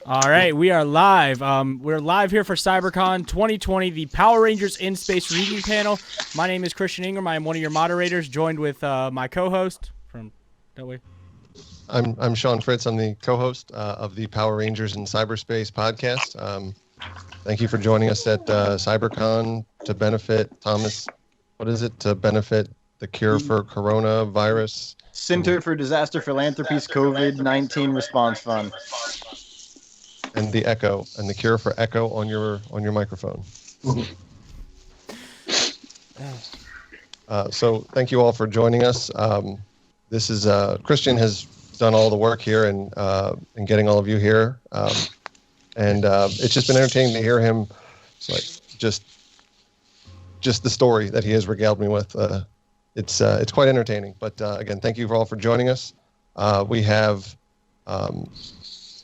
All right, we are live. We're live here for CyberCon 2020, the Power Rangers in Space reading panel. My name is Christian Ingram. I am one of your moderators, joined with my co-host from that way. I'm Sean Fritz. I'm the co-host of the Power Rangers in Cyberspace podcast. Thank you for joining us at CyberCon to benefit Thomas. What is it to benefit the cure for coronavirus? Center for Disaster Philanthropy's COVID-19 Response Fund. And the echo, and the cure for echo on your microphone. So thank you all for joining us. This is Christian has done all the work here and getting all of you here, and it's just been entertaining to hear him. Like just the story that he has regaled me with. It's quite entertaining. But again, thank you all for joining us. We have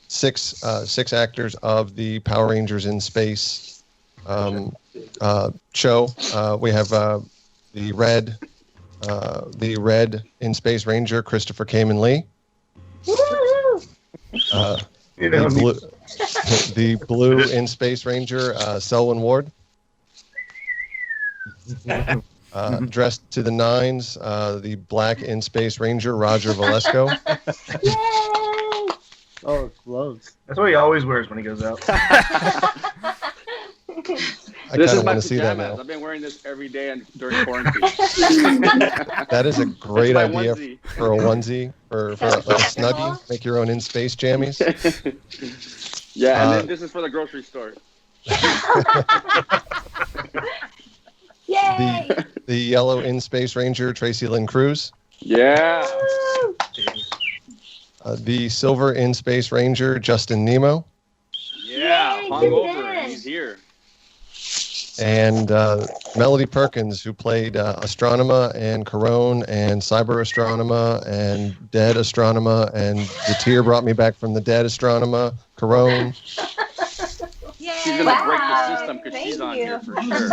six actors of the Power Rangers in Space show. We have the red in Space Ranger, Christopher Kamen Lee. The blue in Space Ranger, Selwyn Ward. Dressed to the nines, the black in Space Ranger, Roger Velasco. Yay! Oh, gloves. That's what he always wears when he goes out. I kind of want to see that now. I've been wearing this every day during quarantine. That is a great idea onesie. for a onesie, for like a snuggie. Make your own in-space jammies. Yeah, and then this is for the grocery store. Yay! The yellow in Space Ranger, Tracy Lynn Cruz. Yeah. The silver in Space Ranger, Justin Nemo. Yeah, Yay, hungover. He's here. And Melody Perkins, who played Astronema and Corone and Cyber Astronema and Dead Astronema and The Tear Brought Me Back from the Dead Astronema, Corone. Yay! She's going to break the system because she's on here for sure.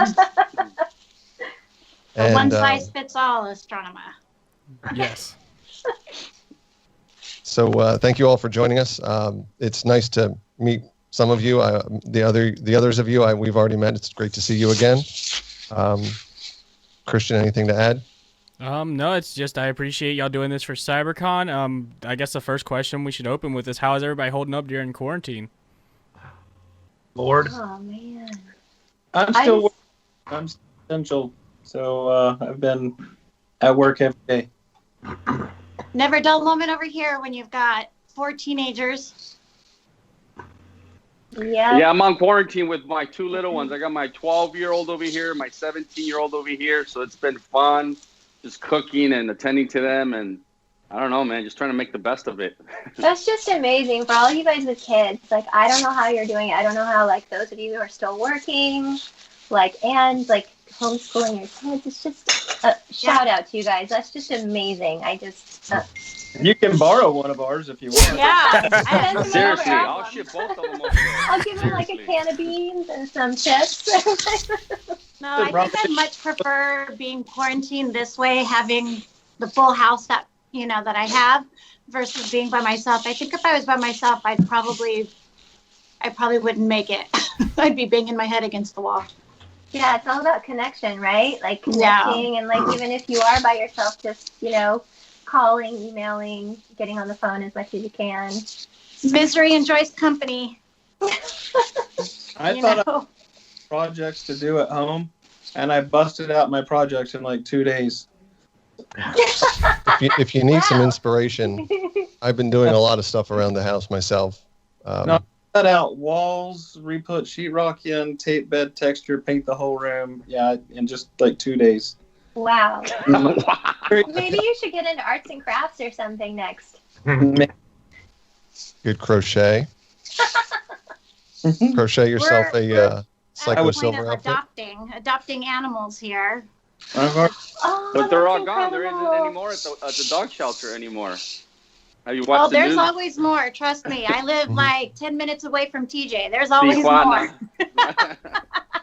And, one size fits all astronomer. Yes. So thank you all for joining us. It's nice to meet some of you. The others of you we've already met. It's great to see you again. Christian, anything to add? No, it's just I appreciate y'all doing this for CyberCon. I guess the first question we should open with is how is everybody holding up during quarantine? Lord. Oh man. I'm essential, so I've been at work every day. Never dull moment over here when you've got 4 teenagers. Yeah. Yeah, I'm on quarantine with my 2 little ones. I got my 12-year-old over here, my 17-year-old over here. So it's been fun just cooking and attending to them. And I don't know, man, just trying to make the best of it. That's just amazing for all you guys with kids. Like, I don't know how you're doing it. I don't know how, like, those of you who are still working, and homeschooling your kids. It's just a shout out to you guys. That's just amazing. You can borrow one of ours if you want. Yeah. Seriously, I'll ship both of them over there. I'll give them like a can of beans and some chips. No, I think I'd much prefer being quarantined this way, having the full house that I have, versus being by myself. I think if I was by myself, I probably wouldn't make it. I'd be banging my head against the wall. Yeah, it's all about connection, right? Like connecting, and like even if you are by yourself, just calling, emailing, getting on the phone as much as you can. Misery enjoys company. I thought I had projects to do at home, and I busted out my projects in like 2 days. If you need some inspiration, I've been doing a lot of stuff around the house myself. Cut out walls, re-put sheetrock in, tape bed texture, paint the whole room. Yeah, in just like 2 days. Wow. Maybe you should get into arts and crafts or something next. Good crochet. Crochet yourself a Psycho Silver outfit. Adopting animals here. But they're all gone. There isn't any more at the dog shelter anymore. Have you watched the there's news? always more. Trust me. I live like 10 minutes away from TJ. There's always more.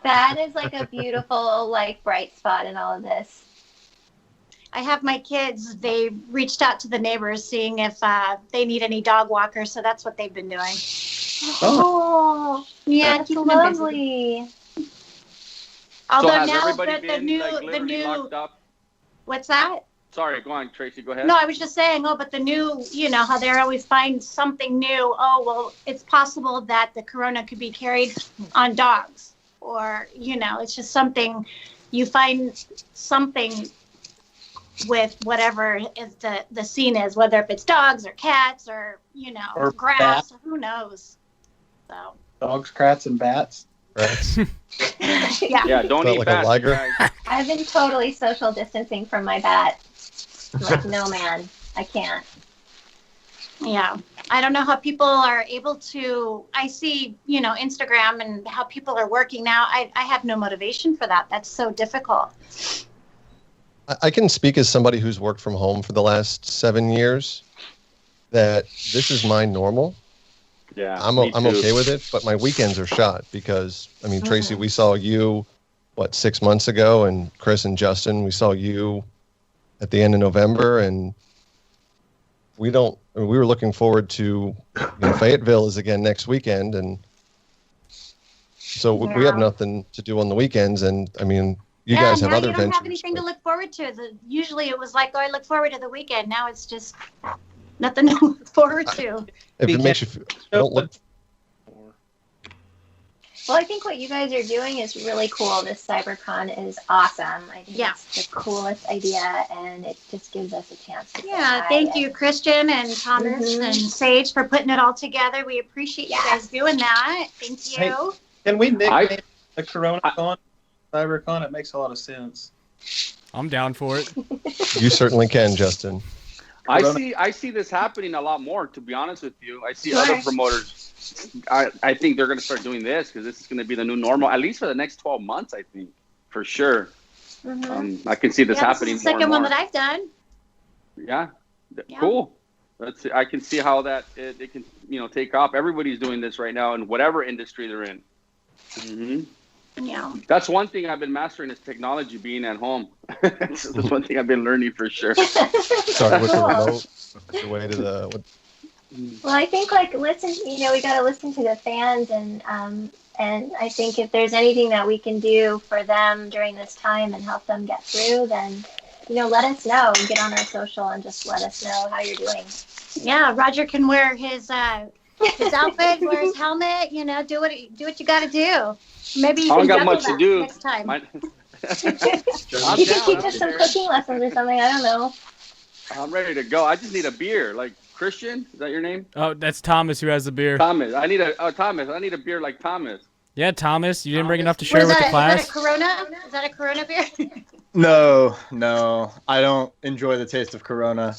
That is like a beautiful, bright spot in all of this. I have my kids. They reached out to the neighbors, seeing if they need any dog walkers. So that's what they've been doing. Oh, Yeah, that's keeping them busy. lovely. Although so has now everybody the been new, like the literally new, locked up? what's that? Sorry, go on, Tracy. Go ahead. No, I was just saying, but the new, how they always find something new. Oh, well, it's possible that the corona could be carried on dogs, or, it's just something, you find something with whatever is the scene is, whether if it's dogs or cats or, Or grass, bats. or who knows. So, Dogs, crats, and bats. Rats. yeah. Yeah, don't Felt eat like a bats, you liger. guys. I've been totally social distancing from my bat. Like, no, man, I can't. Yeah. I don't know how people are able to, I see, Instagram and how people are working now. I have no motivation for that. That's so difficult. I can speak as somebody who's worked from home for the last 7 years, that this is my normal. Yeah, I'm me too. okay with it, but my weekends are shot because, Tracy, we saw you, 6 months ago, and Chris and Justin, we saw you at the end of November, and we were looking forward to, Fayetteville is again next weekend, and so we have nothing to do on the weekends, and you guys have now other you don't ventures. have anything to look forward to. Usually it was like, I look forward to the weekend. Now it's just nothing to look forward to. If it makes you feel, don't look. Well, I think what you guys are doing is really cool. This CyberCon is awesome. I think it's the coolest idea, and it just gives us a chance to Thank you, Christian and Thomas and Sage, for putting it all together. We appreciate you guys doing that. Thank you. Hey, can we nickname the CoronaCon CyberCon? It makes a lot of sense. I'm down for it. You certainly can, Justin. I see this happening a lot more, to be honest with you. I see other promoters. I think they're going to start doing this because this is going to be the new normal, at least for the next 12 months, I think, for sure. I can see this happening This is the second one that I've done. Yeah. Cool. I can see how that it can take off. Everybody's doing this right now in whatever industry they're in. Yeah. That's one thing I've been mastering is technology, being at home. That's one thing I've been learning for sure. Sorry, with the remote, the way to the. Well, I think listen, we got to listen to the fans, and I think if there's anything that we can do for them during this time and help them get through, then let us know. Get on our social and just let us know how you're doing. Yeah, Roger can wear his outfit, wear his helmet. Do what you got to do. Maybe you I don't can got much to do next time. You could teach us some cooking lessons or something. I don't know. I'm ready to go. I just need a beer. Like Christian, is that your name? Oh, that's Thomas who has the beer. Thomas. I need a beer like Thomas. Yeah, Thomas, you didn't bring enough to share with the class. Is that a Corona? Is that a Corona beer? No, I don't enjoy the taste of Corona.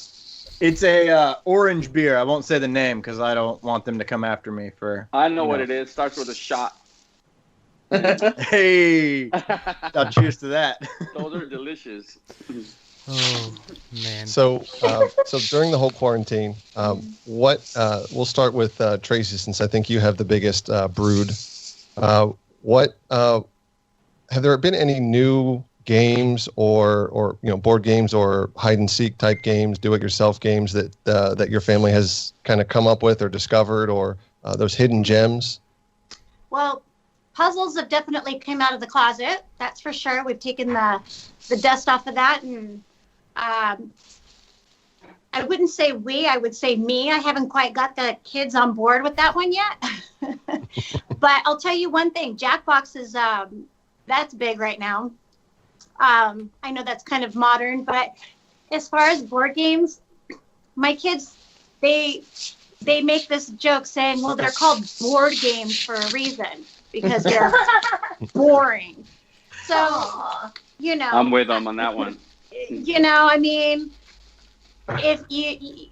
It's a orange beer. I won't say the name because I don't want them to come after me for. I know what it is. Starts with a shot. Hey, I'll cheers to that. Those are delicious. Oh man. So during the whole quarantine, we'll start with Tracy, since I think you have the biggest brood. What have there been any new games or board games or hide and seek type games, do it yourself games that your family has kind of come up with or discovered, or those hidden gems? Well, puzzles have definitely came out of the closet. That's for sure. We've taken the dust off of that, and I wouldn't say I would say me. I haven't quite got the kids on board with that one yet. But I'll tell you one thing. Jackbox is that's big right now. I know that's kind of modern, but as far as board games, my kids, they make this joke saying, well, they're called board games for a reason because they're boring. So, I'm with them on that one. I mean, if you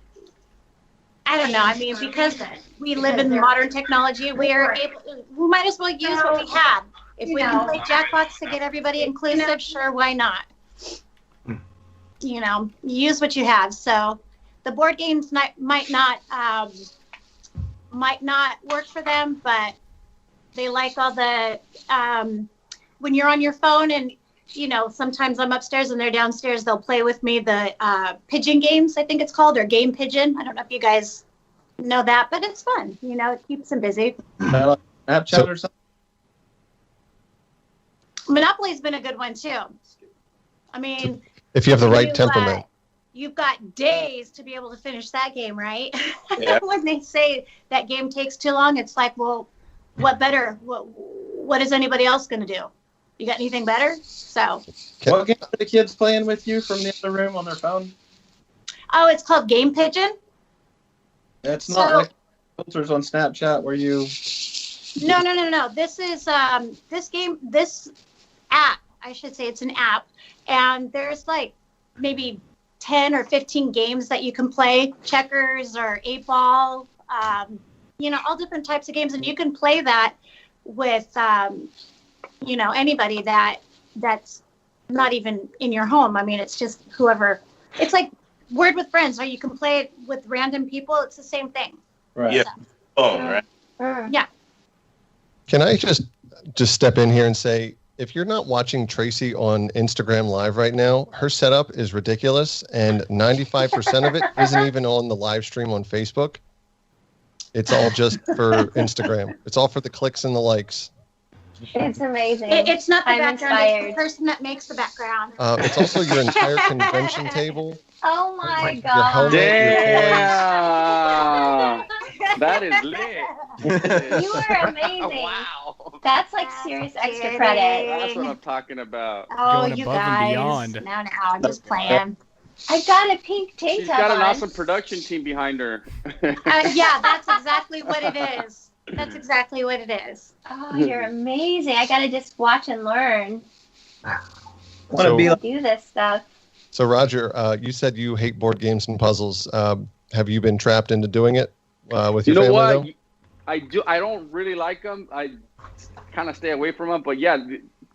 I don't know. I mean, because we live in modern technology, we might as well use what we have. If we can play Jackbox to get everybody inclusive, sure, why not? Use what you have. So the board games might not work for them, but they like all the when you're on your phone and sometimes I'm upstairs and they're downstairs. They'll play with me the pigeon games, I think it's called, or game pigeon. I don't know if you guys know that, but it's fun. It keeps them busy. Snapchat or something? Monopoly's been a good one too. I mean, If you have the right temperament. You've got days to be able to finish that game, right? Yeah. When they say that game takes too long, it's like, well, what better? What is anybody else going to do? You got anything better? So. What game are the kids playing with you from the other room on their phone? Oh, it's called Game Pigeon. It's not like filters on Snapchat where you. No. This is this app. I should say it's an app, and there's like maybe 10 or 15 games that you can play, checkers or 8-ball, all different types of games, and you can play that with anybody that's not even in your home. I mean, it's just whoever. It's like Word with Friends, or you can play it with random people. It's the same thing. Right. Yeah. Phone, right? Yeah. Can I just step in here and say, if you're not watching Tracy on Instagram Live right now, her setup is ridiculous, and 95% of it isn't even on the live stream on Facebook. It's all just for Instagram. It's all for the clicks and the likes. It's amazing. It's not the I'm background. inspired. It's the person that makes the background. It's also your entire convention table. Oh my Your god. helmet, Damn. That is lit. You are amazing. Wow. That's like serious extra credit. That's what I'm talking about. Oh, Going you above and guys. beyond. No, I'm just playing. I got a pink tank She's top got an on. awesome production team behind her. Yeah, that's exactly what it is. That's exactly what it is. Oh, you're amazing. I gotta just watch and learn. Want to be I like, do this stuff. So, Roger, you said you hate board games and puzzles. Have you been trapped into doing it with your You know family, what? though? I do. I don't really like them. I kind of stay away from them. But yeah,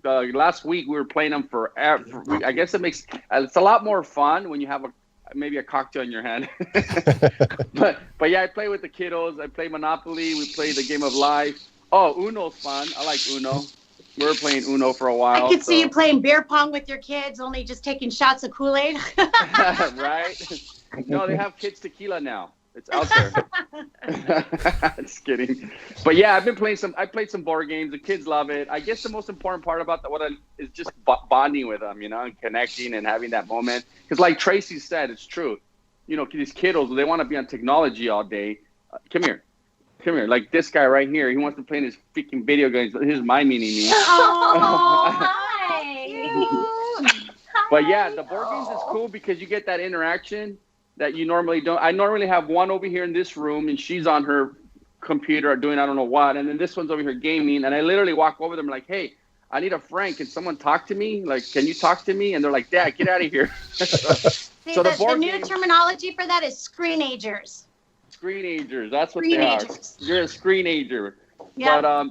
last week we were playing them I guess it's a lot more fun when you have maybe a cocktail in your hand. but yeah, I play with the kiddos. I play Monopoly. We play the Game of Life. Oh, Uno's fun. I like Uno. We were playing Uno for a while. I could see you playing beer pong with your kids, only just taking shots of Kool-Aid. Right? No, they have kids tequila now. It's out there. Just kidding. But yeah, I played some board games. The kids love it. I guess the most important part about is just bonding with them, and connecting and having that moment. Because like Tracy said, it's true. These kiddos, they want to be on technology all day. Come here. Like this guy right here, he wants to play in his freaking video games. Here's my mini-me. Oh, hi. But yeah, the board games is cool because you get that interaction that you normally don't. I normally have one over here in this room, and she's on her computer doing I don't know what, and then this one's over here gaming, and I literally walk over them like, hey, I need a friend. Can someone talk to me? Like, can you talk to me? And they're like, Dad, get out of here. See, the new terminology for that is screenagers. Screenagers, that's what they are. You're a screenager. Yeah.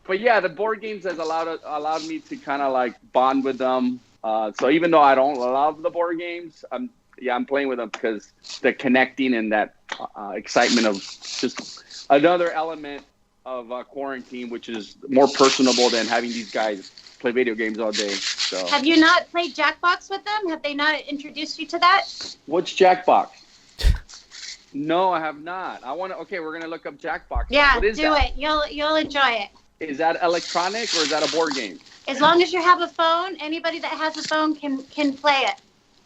But yeah, the board games has allowed me to kind of like bond with them. So even though I don't love the board games, I'm playing with them because the connecting and that excitement of just another element of quarantine, which is more personable than having these guys play video games all day. So. Have you not played Jackbox with them? Have they not introduced you to that? What's Jackbox? No, I have not. Okay, we're gonna look up Jackbox. Yeah, what is do that? it. You'll enjoy it. Is that electronic or is that a board game? As long as you have a phone, anybody that has a phone can play it.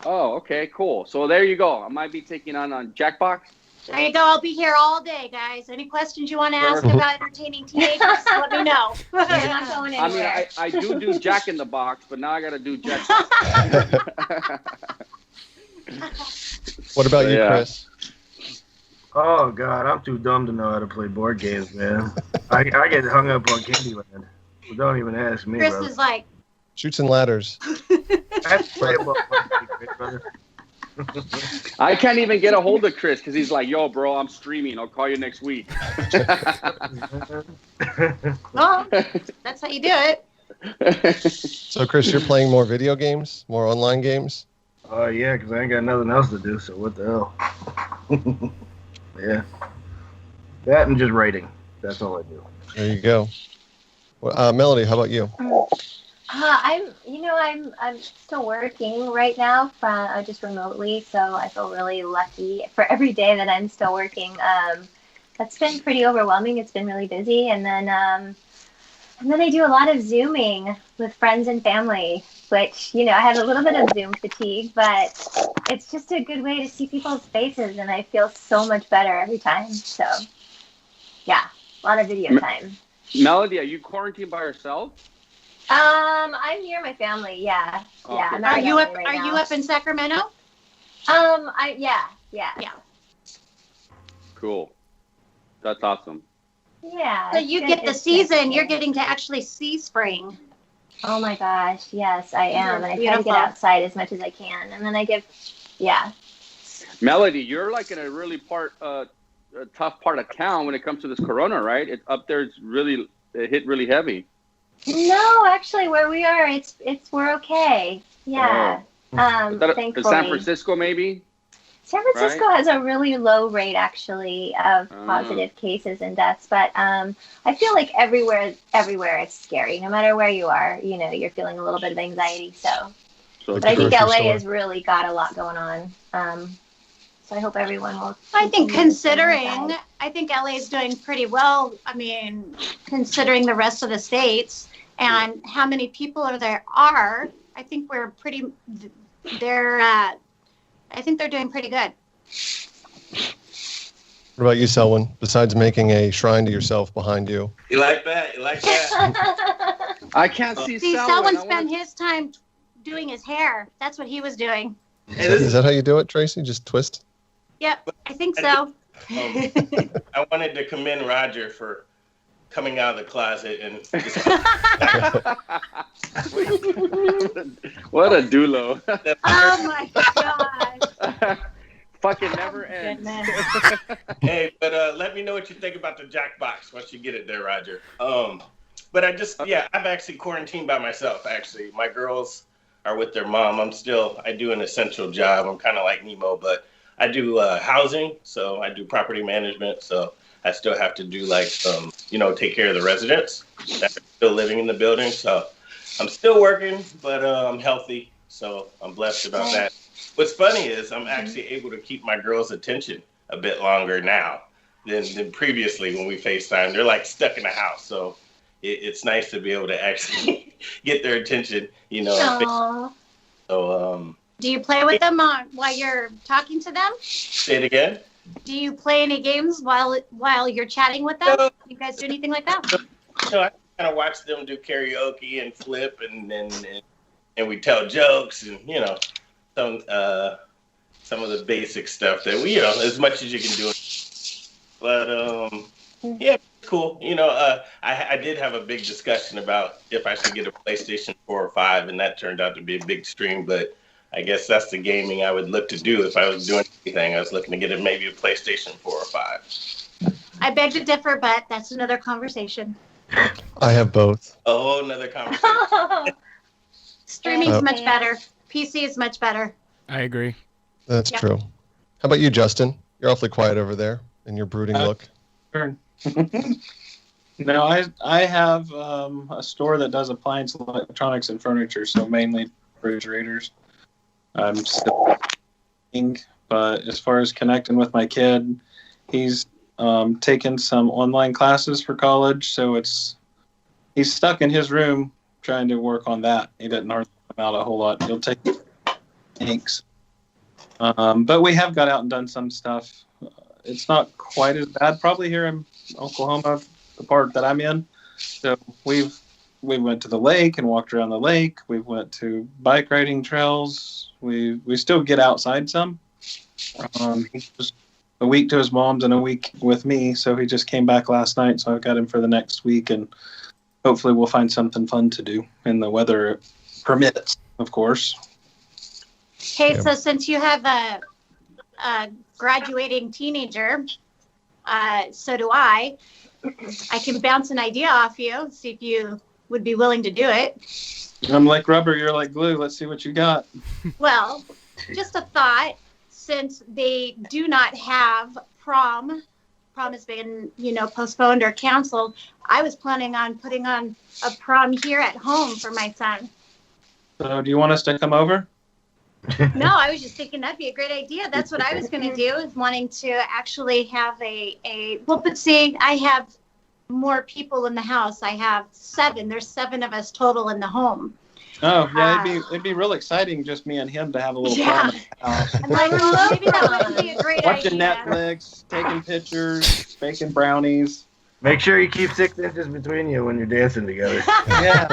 Oh, okay, cool. So there you go. I might be taking on Jackbox. There you go. I'll be here all day, guys. Any questions you want to ask about entertaining teenagers, let me know. You're not going anywhere. I mean, I do Jack in the Box, but now I got to do Jackbox. What about you, Chris? Oh God, I'm too dumb to know how to play board games, man. I get hung up on Candyland. So don't even ask me. Chris brother. is like Chutes and ladders. That's playable, brother. I can't even get a hold of Chris because he's like, yo, bro, I'm streaming. I'll call you next week. well, that's how you do it. So, Chris, you're playing more video games, more online games? Oh yeah, because I ain't got nothing else to do. So what the hell? Yeah, that and just writing. That's all I do. There you go. Well, Melody, how about you? I'm still working right now from just remotely, so I feel really lucky for every day that I'm still working. That's been pretty overwhelming. It's been really busy, and then I do a lot of Zooming with friends and family, which I have a little bit of Zoom fatigue, but it's just a good way to see people's faces, and I feel so much better every time. So, yeah, a lot of video time. Melody, are you quarantined by yourself? I'm near my family. Yeah, Okay. yeah. I'm Are not you LA up? right Are now. you up in Sacramento? Yeah. Cool. That's awesome. Yeah. So you get the season. You're getting to actually see spring. Oh my gosh, yes, I am, and I try to Beautiful. get outside as much as I can, and then I give, yeah. Melody, you're like in a really a tough part of town when it comes to this corona, right? It's up there. It hit really heavy. No, actually, where we are, we're okay. Yeah. Is that Thankfully. San Francisco, maybe? San Francisco has a really low rate, actually, of Oh. positive cases and deaths. But I feel like everywhere it's scary. No matter where you are, you're feeling a little bit of anxiety. So, but I think LA has really got a lot going on. So I hope everyone will. I think continue to stay considering, inside. I think LA is doing pretty well. I mean, considering the rest of the states and how many people there are, I think we're pretty. I think they're doing pretty good. What about you, Selwyn? Besides making a shrine to yourself behind you. You like that? You like that? I can't see Selwyn spent his time doing his hair. That's what he was doing. Hey, Is that how you do it, Tracy? Just twist? Yep, I think so. I wanted to commend Roger for coming out of the closet and just What a dulo. Oh my gosh. Fucking never ends. Hey, but let me know what you think about the Jackbox once you get it there, Roger. But I've actually quarantined by myself, actually. My girls are with their mom. I do an essential job. I'm kind of like Nemo, but I do housing, so I do property management, so I still have to do take care of the residents that are still living in the building. So I'm still working, but I'm healthy, so I'm blessed about that. What's funny is I'm actually able to keep my girls' attention a bit longer now than previously when we FaceTime. They're like stuck in the house, so it's nice to be able to actually get their attention, Aww. So Do you play with them while you're talking to them? say it again. Do you play any games while you're chatting with them? No. You guys do anything like that? I kind of watch them do karaoke and flip, and we tell jokes and some of the basic stuff that we as much as you can do. But yeah, it's cool. I did have a big discussion about if I should get a PlayStation 4 or 5, and that turned out to be a big stream. But I guess that's the gaming I would look to do if I was doing anything. I was looking to get maybe a PlayStation 4 or 5. I beg to differ, but that's another conversation. I have both. Oh, another conversation. Streaming's much better. PC is much better. I agree. That's true. How about you, Justin? You're awfully quiet over there in your brooding look. Turn. No, I have a store that does appliance electronics and furniture, so mainly refrigerators. I'm still working, but as far as connecting with my kid, he's taken some online classes for college, so he's stuck in his room trying to work on that. He doesn't hardly come out a whole lot. He'll take inks. But we have got out and done some stuff. It's not quite as bad, probably here in Oklahoma, the part that I'm in. So we went to the lake and walked around the lake. We went to bike riding trails. We still get outside some. He was a week to his mom's and a week with me, so he just came back last night. So I've got him for the next week, and hopefully we'll find something fun to do, and the weather permits, of course. Okay, so since you have a graduating teenager, so do I can bounce an idea off you, see if you would be willing to do it. I'm like rubber, you're like glue. Let's see what you got. Well, just a thought, since they do not have prom prom has been, postponed or canceled, I was planning on putting on a prom here at home for my son. So do you want us to come over? No, I was just thinking that'd be a great idea. That's what I was going to do, is wanting to actually have but see, I have more people in the house. I have 7. There's 7 of us total in the home. Oh, yeah, it'd be real exciting, just me and him, to have a little prom at the house. I'm like, well, maybe that wouldn't be a great Watching idea. Netflix, taking pictures, baking brownies. Make sure you keep 6 inches between you when you're dancing together. Yeah.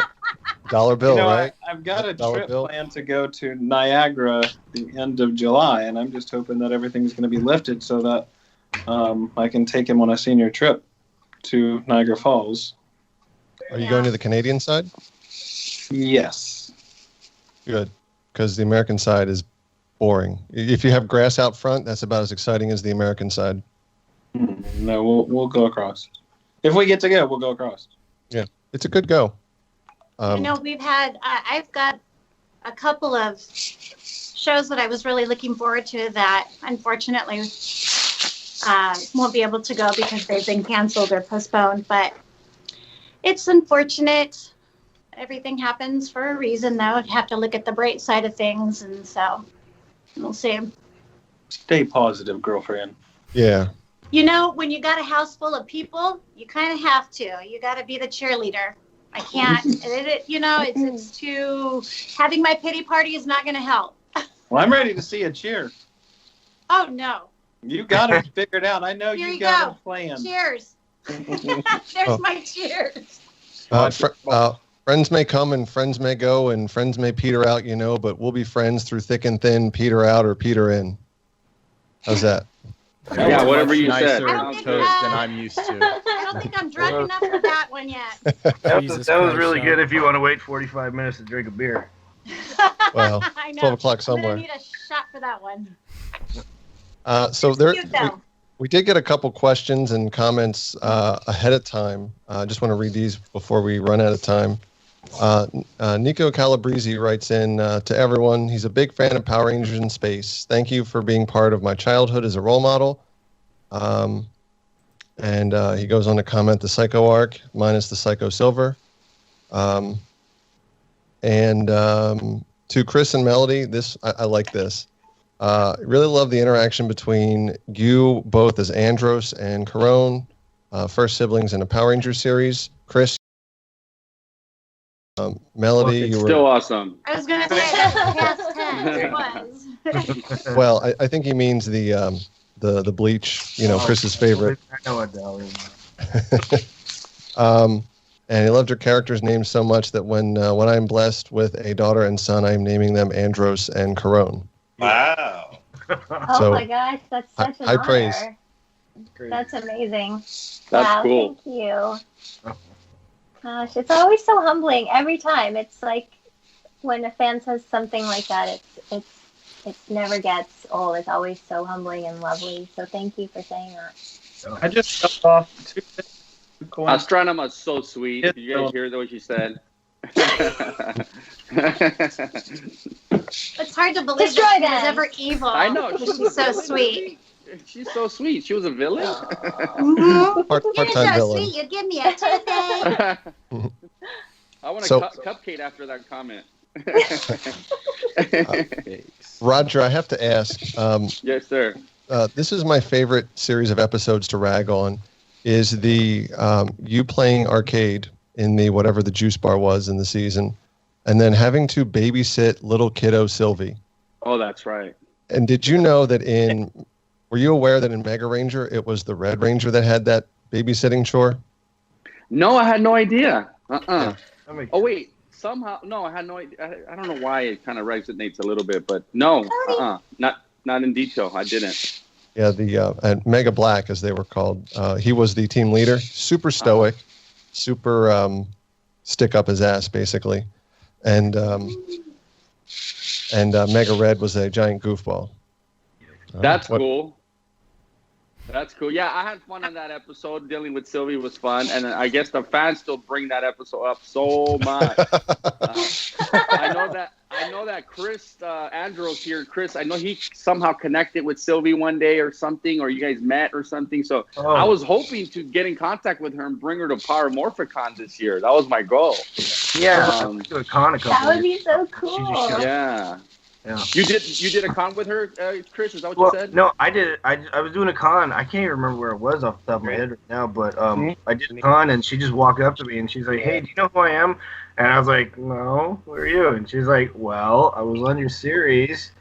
Dollar bill, right? I've got a Dollar trip bill. planned to go to Niagara the end of July, and I'm just hoping that everything's going to be lifted so that I can take him on a senior trip to Niagara Falls. Are you going to the Canadian side? Yes. Good, because the American side is boring. If you have grass out front, that's about as exciting as the American side. No, we'll go across. If we get to go, we'll go across. Yeah, it's a good go. We've had, I've got a couple of shows that I was really looking forward to that unfortunately won't be able to go because they've been canceled or postponed, but it's unfortunate. Everything happens for a reason, though. I'd have to look at the bright side of things, and so we'll see. Stay positive, girlfriend. Yeah. When you got a house full of people, you kind of have to. You got to be the cheerleader. I can't. It's too. Having my pity party is not going to help. Well, I'm ready to see a cheer. Oh no. You got it figured out. I know Here you you got go. a plan. Cheers. There's my cheers. Friends may come and friends may go and friends may peter out, but we'll be friends through thick and thin, peter out or peter in. How's that? Yeah, whatever you nicer said. toast than I'm used to. I don't think I'm drunk enough for that one yet. That Jesus was Christ, really Sean. good if you want to wait 45 minutes to drink a beer. Well, I know. 12 o'clock I'm somewhere. gonna need a shot for that one. So there, Cute, though. we did get a couple questions and comments ahead of time. I just want to read these before we run out of time. Nico Calabrese writes in to everyone, he's a big fan of Power Rangers in space. Thank you for being part of my childhood as a role model. And he goes on to comment the Psycho arc minus the Psycho Silver. To Chris and Melody, I like this. Really love the interaction between you both as Andros and Corone, first siblings in a Power Rangers series. Chris, Melody, you were Still awesome. I was gonna say that's past tense. It was. well. I think he means the bleach. Chris's favorite. I know what that is. And he loved your characters' names so much that when I'm blessed with a daughter and son, I'm naming them Andros and Corone. Wow. Oh So, my gosh, that's such an high honor. praise. That's amazing. That's wow, cool. Thank you. Gosh, it's always so humbling every time. It's like when a fan says something like that, it never gets old. It's always so humbling and lovely. So thank you for saying that. I just jumped off 2 coins. Astronema's so sweet. Did you guys hear what she said? It's hard to believe Destroy that she them. was ever evil. I know. She's so sweet. She's so sweet. She was a villain. Mhm. You're Part-time so villain. sweet. You give me a toothache. I want a So- cupcake after that comment. Roger, I have to ask. Yes, sir. This is my favorite series of episodes to rag on. Is the you playing arcade in the whatever the juice bar was in the season, and then having to babysit little kiddo Sylvie. Oh, that's right. And did you know that were you aware that in Mega Ranger it was the Red Ranger that had that babysitting chore? No, I had no idea. Yeah. Oh, wait. Somehow, no, I had no idea. I don't know why it kind of resonates a little bit, but no, not in detail. I didn't. Yeah, and Mega Black, as they were called, he was the team leader. Super stoic, super stick up his ass, basically, and Mega Red was a giant goofball. That's cool. That's cool. Yeah, I had fun on that episode. Dealing with Sylvie was fun, and I guess the fans still bring that episode up so much. I I know that Chris Andros here. Chris, I know he somehow connected with Sylvie one day or something, or you guys met or something. So I was hoping to get in contact with her and bring her to Power Morphicon this year. That was my goal. Yeah, to a con a couple That would be years so ago. cool. She just showed- Yeah. Yeah. You did a con with her, Chris? Is that what Well, you said? no, I did. I was doing a con. I can't even remember where it was off the top of my head right now, but I did a con, and she just walked up to me, and she's like, "Hey, do you know who I am?" And I was like, "No, who are you?" And she's like, "Well, I was on your series,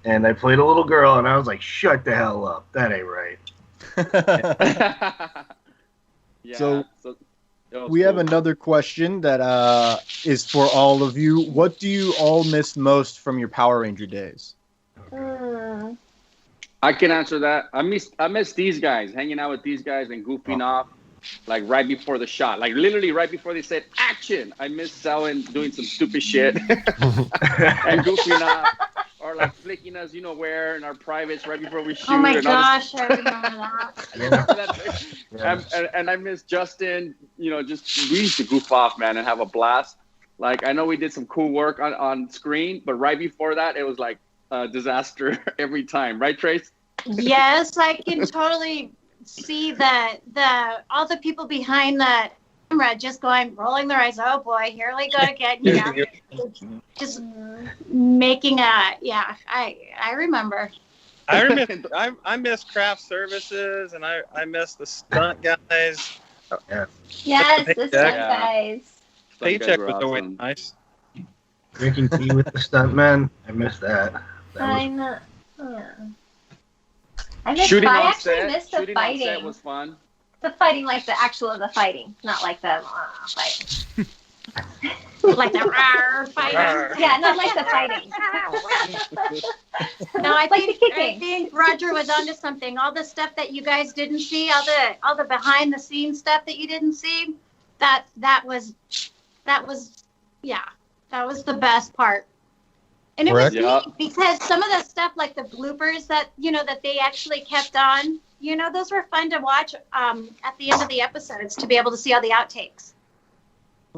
and I played a little girl," and I was like, "Shut the hell up! That ain't right." Yeah, So- that was We have cool. another question that is for all of you. What do you all miss most from your Power Ranger days? Mm. I can answer that. I miss these guys, hanging out with these guys and goofing off, like right before the shot, like literally right before they said action. I miss Selwyn doing some stupid shit and goofing off, or like flicking us, where in our privates right before we shoot. Oh my and all this- gosh, I remember that. and I miss Justin. Just we used to goof off, man, and have a blast. Like I know we did some cool work on screen, but right before that, it was like a disaster every time, right, Trace? Yes, I can totally see that all the people behind the camera just rolling their eyes. Oh boy, here we go again. Just making I remember. I miss craft services, and I miss the stunt guys. Oh, yeah. Yes, the stunt Yeah. guys. Paycheck Were was always awesome. nice. Drinking tea with the stuntman. I miss that. I know. Yeah. I miss Shooting I on actually set. miss the Shooting on set fighting. was fun. The fighting, like the fighting, not like the fighting. Like the rawr fighting. Yeah, not like the fighting. No, I Like the think kicking. Roger was onto something. All the stuff that you guys didn't see, all the behind the scenes stuff that you didn't see, that was the best part. And it Correct. was Yeah. neat because some of the stuff like the bloopers that that they actually kept on, those were fun to watch at the end of the episodes to be able to see all the outtakes.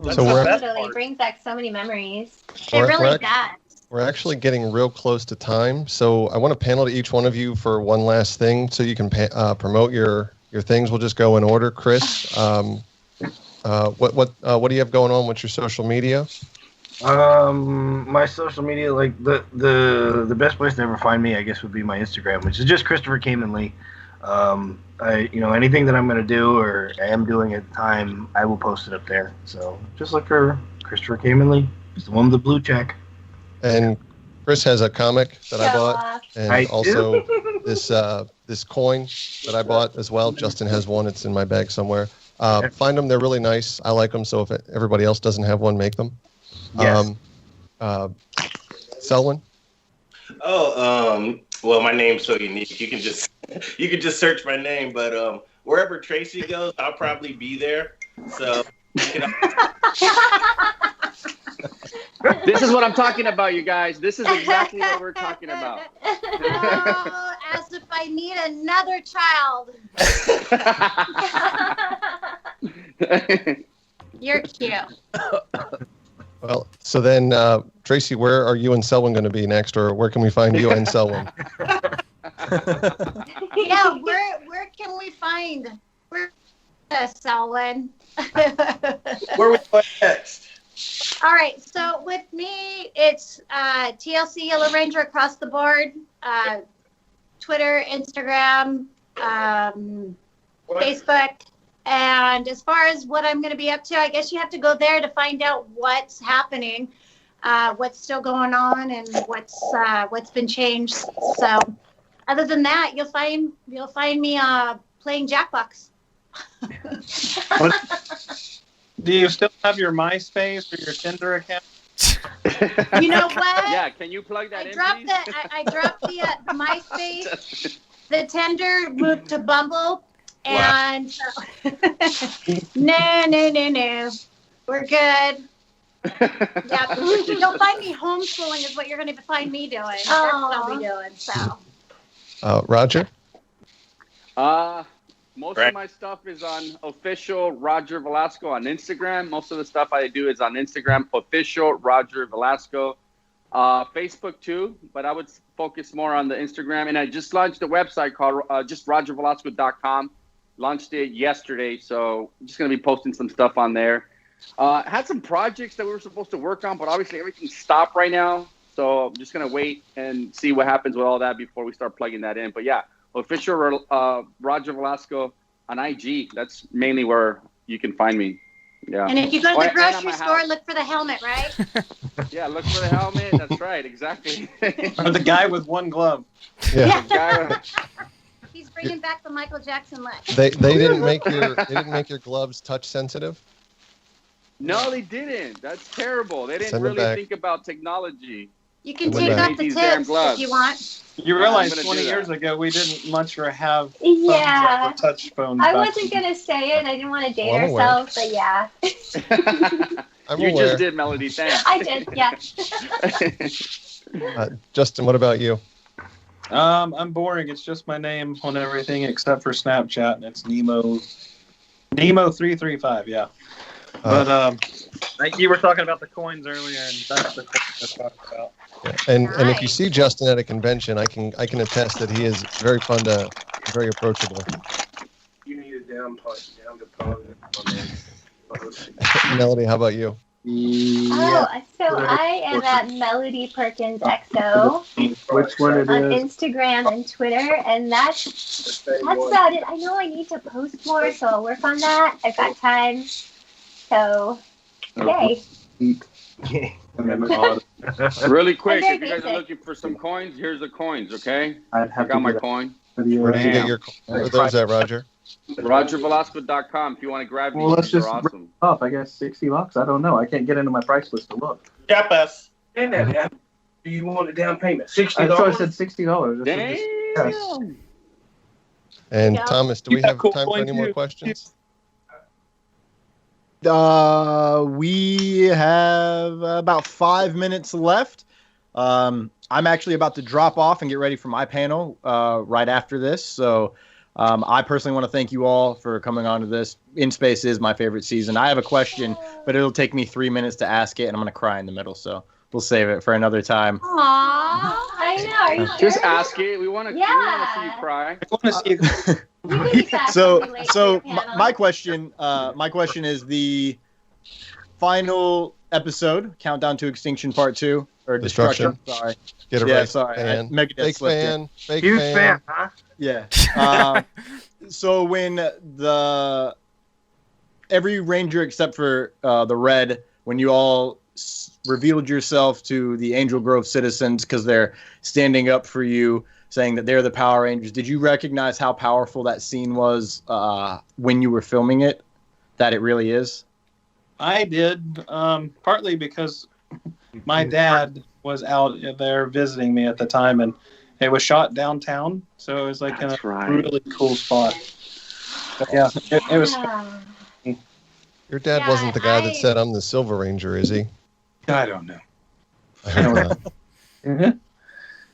That's So the we're- best Totally part. brings back so many memories. It We're- really we're- does. We're actually getting real close to time, so I want to panel to each one of you for one last thing, so you can promote your things. We'll just go in order. Chris, what do you have going on with your social media? My social media, like the best place to ever find me, I guess, would be my Instagram, which is just Christopher Kamen Lee. Anything that I'm gonna do or I am doing at the time, I will post it up there. So just look for Christopher Kamen Lee. It's the one with the blue check. And Chris has a comic that I Show bought, off. and I also this coin that I bought as well. Justin has one; it's in my bag somewhere. Find them; they're really nice. I like them. So if everybody else doesn't have one, make them. Yes. Selwyn. Well, my name's so unique. You can just search my name, but wherever Tracy goes, I'll probably be there. So This is what I'm talking about, you guys. This is exactly what we're talking about. Oh, as if I need another child. You're cute. Well, so then, Tracy, where are you and Selwyn going to be next, or where can we find you and Selwyn? Yeah, where can we find Selwyn? where we going next? All right, so with me, it's TLC Yellow Ranger across the board. Twitter, Instagram, Facebook. And as far as what I'm going to be up to, I guess you have to go there to find out what's happening, what's still going on, and what's been changed. So, other than that, you'll find me playing Jackbox. Do you still have your MySpace or your Tinder account? You know what? Yeah, can you plug that I in, dropped please? I dropped the MySpace. The Tinder moved to Bumble, and no, we're good. Yeah, you'll find me homeschooling is what you're going to find me doing. That's what I'll be doing. So Roger. Most Right. of my stuff is on official Roger Velasco on Instagram. Most of the stuff I do is on Instagram, official Roger Velasco. Facebook too, but I would focus more on the Instagram. And I just launched a website called just RogerVelasco.com. Launched it yesterday, so I'm just going to be posting some stuff on there. Had some projects that we were supposed to work on, but obviously everything's stopped right now. So I'm just going to wait and see what happens with all that before we start plugging that in. But yeah, official Roger Velasco on IG. That's mainly where you can find me. Yeah. And if you go to the grocery store, look for the helmet, right? Yeah, look for the helmet. That's right. Exactly. Or the guy with one glove. Yeah. The guy He's bringing back the Michael Jackson look. They didn't make your gloves touch sensitive. No, they didn't. That's terrible. They didn't Send them really back. think about technology. You can Send them take back. off the These damn tips gloves. if you want. You realize I'm gonna 20 do years that. ago we didn't much have phones Yeah. that were touch phones. I back wasn't then. gonna say it. I didn't want to date Well, I'm aware. ourselves, but yeah. I'm You aware. just did, Melody. Thanks. I did, yeah. Justin, what about you? I'm boring. It's just my name on everything except for Snapchat, and it's Nemo335. Yeah. But like you were talking about the coins earlier, and that's the coin I talked about. And if you see Justin at a convention, I can attest that he is very fun to, very approachable. You need a down deposit on this. Melody, how about you? Oh, so I am at Melody Perkins XO Which one it on is? Instagram and Twitter, and that's about it. I know I need to post more, so I'll work on that. I've got time. So, yay. Really quick, I'm if you very guys are basic. looking for some coins, here's the coins, okay? I'd I got my coin. Where did you get your? Where are those at, Roger? RogerVelasco.com if you want to grab these. Well, let's These just are awesome. up. I guess $60. I don't know. I can't get into my price list to look. Jackbox. Do you want a down payment? $60. I said $60. Damn. Yes. And Yeah. Thomas, do we have time for any more questions? We have about 5 minutes left. I'm actually about to drop off and get ready for my panel right after this. So I personally want to thank you all for coming on to this. In Space is my favorite season. I have a question, but it'll take me 3 minutes to ask it, and I'm going to cry in the middle. So we'll save it for another time. Aww. I know. Are you Just sure? ask it. We want to Yeah. see you cry. I want to see. We can just ask So them later in the panel. my question is the final episode, Countdown to Extinction Part 2, or Destruction. Sorry. Get it Yeah, right. sorry. Fan. Megadeth Fake slipped in. fan. Fake Huge fan. fan, huh? Yeah. So when every ranger except for the red, when you all revealed yourself to the Angel Grove citizens because they're standing up for you, saying that they're the Power Rangers, did you recognize how powerful that scene was when you were filming it? That it really is? I did, partly because my dad was out there visiting me at the time, and it was shot downtown, so it was like in a That's right. really cool spot. But yeah, it was. Yeah. Your dad Yeah, wasn't the guy I- that said I'm the Silver Ranger, is he? I don't know. I hope not.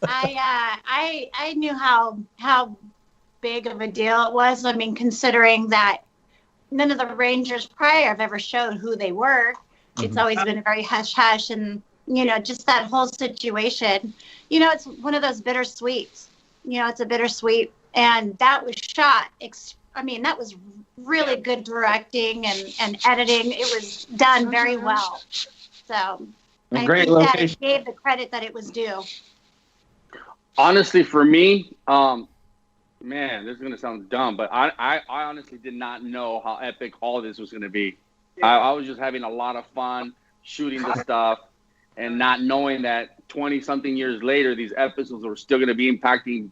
I knew how big of a deal it was. I mean, considering that none of the Rangers prior have ever shown who they were. It's always been a very hush hush, and just that whole situation. It's one of those bittersweets. It's a bittersweet, and that was shot. That was really good directing and editing. It was done very well. So I Great think that location. it gave the credit that it was due. Honestly, for me, man, this is gonna sound dumb, but I honestly did not know how epic all this was gonna be. I was just having a lot of fun shooting the stuff and not knowing that 20-something years later, these episodes were still gonna be impacting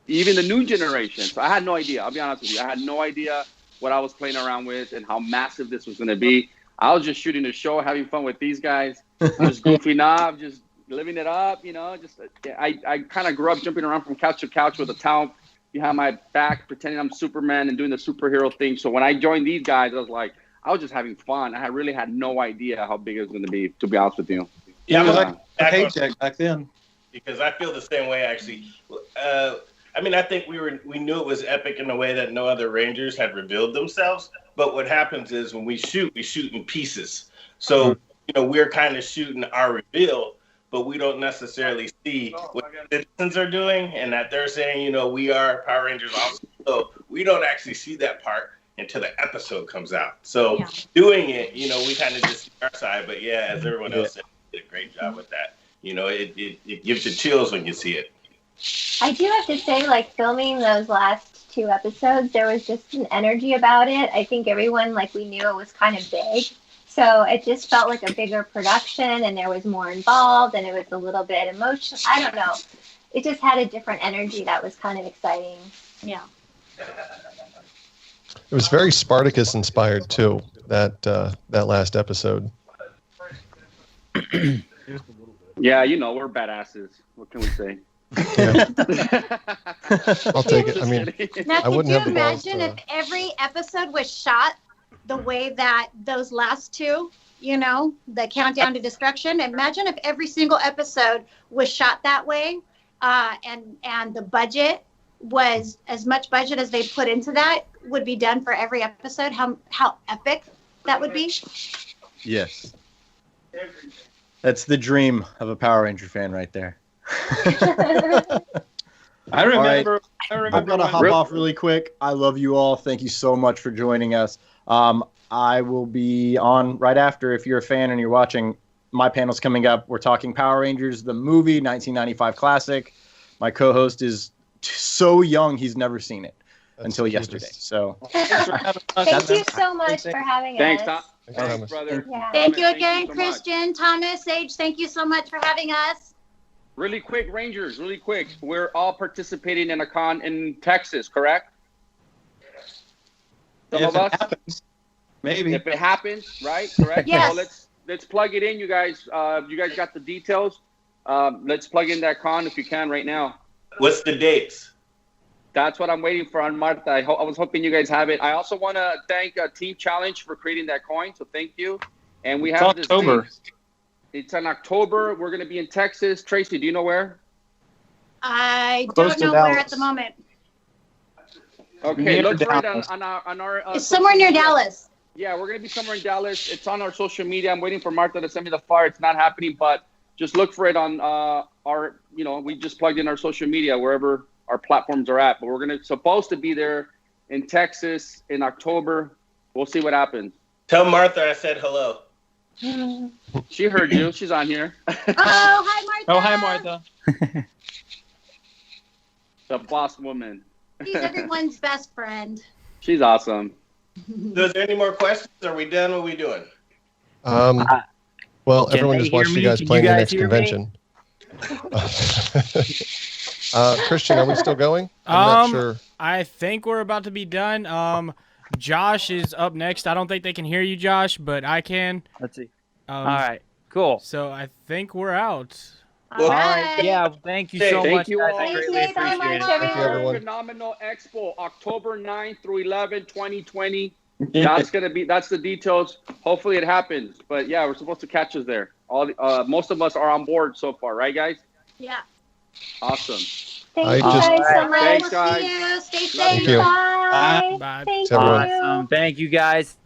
even the new generation. So I had no idea. I'll be honest with you. I had no idea what I was playing around with and how massive this was gonna be. I was just shooting the show, having fun with these guys, just goofing off, just living it up, I kind of grew up jumping around from couch to couch with a towel behind my back, pretending I'm Superman and doing the superhero thing. So when I joined these guys, I was just having fun. I really had no idea how big it was going to be honest with you. Yeah, it was Yeah. like a paycheck back then. Because I feel the same way actually. I think we knew it was epic in a way that no other Rangers had revealed themselves. But what happens is when we shoot in pieces. So we're kind of shooting our reveal, but we don't necessarily see what citizens are doing, and that they're saying, you know, we are Power Rangers also. So we don't actually see that part until the episode comes out. So doing it, you know, we kind of just see our side, but yeah, as everyone else said, we did a great job with that. You know, it gives you chills when you see it. I do have to say, like, filming those last 2 episodes, there was just an energy about it. I think everyone, like, we knew it was kind of big. So it just felt like a bigger production, and there was more involved, and it was a little bit emotional. I don't know. It just had a different energy that was kind of exciting. Yeah. It was very Spartacus inspired too. That last episode. Yeah, you know, we're badasses. What can we say? Yeah. I'll take it. I mean, Now, I wouldn't could have you the balls imagine to- if every episode was shot the way that those last 2, you know, the Countdown to Destruction? Imagine if every single episode was shot that way, and the budget was as much budget as they put into that would be done for every episode. How epic that would be. Yes. That's the dream of a Power Ranger fan right there. I remember. I I've remember. got to when- hop off really quick. I love you all. Thank you so much for joining us. I will be on right after. If you're a fan and you're watching, my panel's coming up. We're talking Power Rangers, the movie, 1995 classic. My co-host is so young, he's never seen it until yesterday. So Thank you so much for having Thanks, us. Tom. Thanks for having Thanks, us. brother. Yeah. Thank you Thomas, again, so much. Christian, Thomas, Sage. Thank you so much for having us. Really quick, Rangers, really quick. We're all participating in a con in Texas, correct? Some If of it us? happens, maybe. If it happens, right? Correct? Yes. So let's plug it in, you guys. You guys got the details. Let's plug in that con if you can right now. What's the dates? That's what I'm waiting for on Martha. I was hoping you guys have it. I also want to thank Team Challenge for creating that coin, so thank you. And we It's have this October. date. It's in October. We're going to be in Texas. Tracy, do you know where? I Close don't to know where Dallas. at the moment. Okay, Near look for it Dallas. on our It's somewhere near social media. Dallas. Yeah, we're going to be somewhere in Dallas. It's on our social media. I'm waiting for Martha to send me the flyer. It's not happening, but just look for it on our, you know, we just plugged in our social media, wherever our platforms are at. But we're supposed to be there in Texas in October. We'll see what happens. Tell Martha I said hello. She heard you. She's on here. Oh, hi, Martha. Oh, hi, Martha. The boss woman. She's everyone's best friend. She's awesome. So is there any more questions? Are we done? What are we doing? Well, Can everyone they just watched hear you me? guys Can playing you the guys next hear me? convention. Christian, are we still going? I'm not sure. I think we're about to be done. Josh is up next. I don't think they can hear you, Josh, but I can. Let's see. Um, All right. Cool. So I think we're out. All All right. right. Yeah. Thank you so Thank much, you guys. all. I Thank greatly you so appreciate much, it. Thank you, everyone. Phenomenal Expo, October 9th through 11, 2020. That's the details. Hopefully it happens. But yeah, we're supposed to catch us there. Most of us are on board so far, right, guys? Yeah. Awesome. Thank I you just- guys so much. Thanks, We'll guys. see you. Stay Love safe. you. Bye. Bye. Thank Everyone. you. Awesome. Thank you, guys.